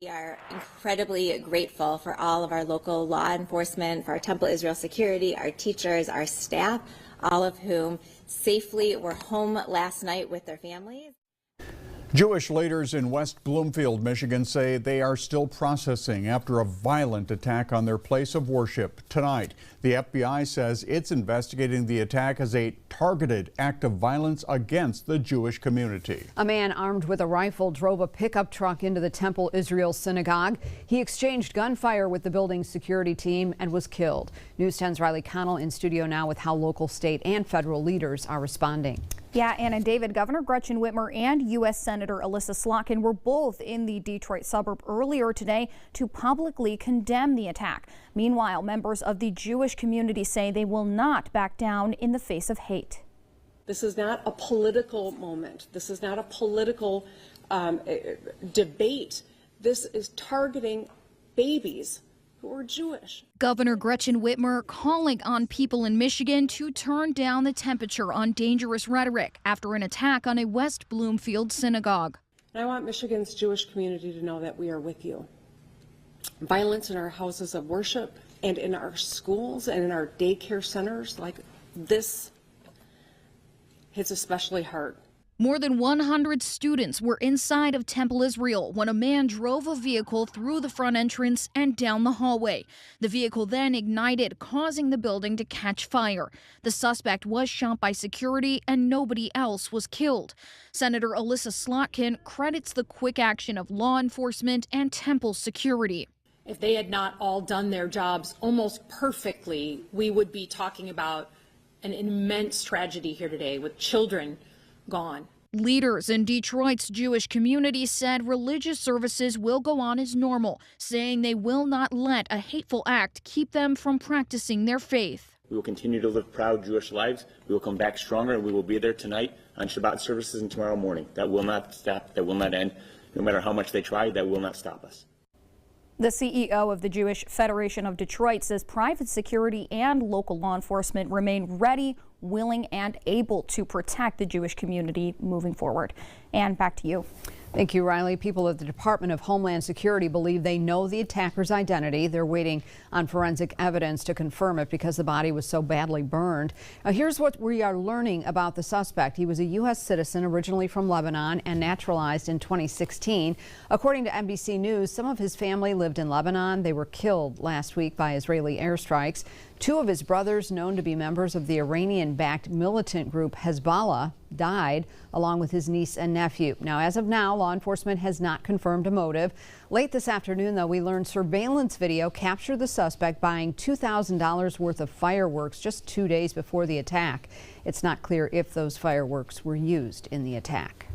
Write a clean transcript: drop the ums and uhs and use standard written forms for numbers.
We are incredibly grateful for all of our local law enforcement, for our Temple Israel security, our teachers, our staff, all of whom safely were home last night with their families. Jewish leaders in West Bloomfield, Michigan say they are still processing after a violent attack on their place of worship tonight. The FBI says it's investigating the attack as a targeted act of violence against the Jewish community. A man armed with a rifle drove a pickup truck into the Temple Israel synagogue. He exchanged gunfire with the building's security team and was killed. News 10's Riley Connell in studio now with how local, state and federal leaders are responding. Yeah, Ann and David, Governor Gretchen Whitmer and U.S. Senator Alyssa Slotkin were both in the Detroit suburb earlier today to publicly condemn the attack. Meanwhile, members of the Jewish community say they will not back down in the face of hate. This is not a political moment. This is not a political debate. This is targeting babies who are Jewish. Governor Gretchen Whitmer calling on people in Michigan to turn down the temperature on dangerous rhetoric after an attack on a West Bloomfield synagogue. And I want Michigan's Jewish community to know that we are with you. Violence in our houses of worship and in our schools and in our daycare centers like this hits especially hard. More than 100 students were inside of Temple Israel when a man drove a vehicle through the front entrance and down the hallway. The vehicle then ignited, causing the building to catch fire. The suspect was shot by security and nobody else was killed. Senator Alyssa Slotkin credits the quick action of law enforcement and Temple security. If they had not all done their jobs almost perfectly, we would be talking about an immense tragedy here today with children gone. Leaders in Detroit's Jewish community said religious services will go on as normal, saying they will not let a hateful act keep them from practicing their faith. We will continue to live proud Jewish lives. We will come back stronger, and we will be there tonight on Shabbat services and tomorrow morning. That will not stop. That will not end. No matter how much they try, that will not stop us. The CEO of the Jewish Federation of Detroit says private security and local law enforcement remain ready, willing, and able to protect the Jewish community moving forward. And back to you. Thank you, Riley. People at the Department of Homeland Security believe they know the attacker's identity. They're waiting on forensic evidence to confirm it because the body was so badly burned. Now, here's what we are learning about the suspect. He was a U.S. citizen originally from Lebanon and naturalized in 2016. According to NBC News, some of his family lived in Lebanon. They were killed last week by Israeli airstrikes. Two of his brothers, known to be members of the Iranian-backed militant group Hezbollah, died, along with his niece and nephew. Now, as of now, law enforcement has not confirmed a motive. Late this afternoon, though, we learned surveillance video captured the suspect buying $2,000 worth of fireworks just 2 days before the attack. It's not clear if those fireworks were used in the attack.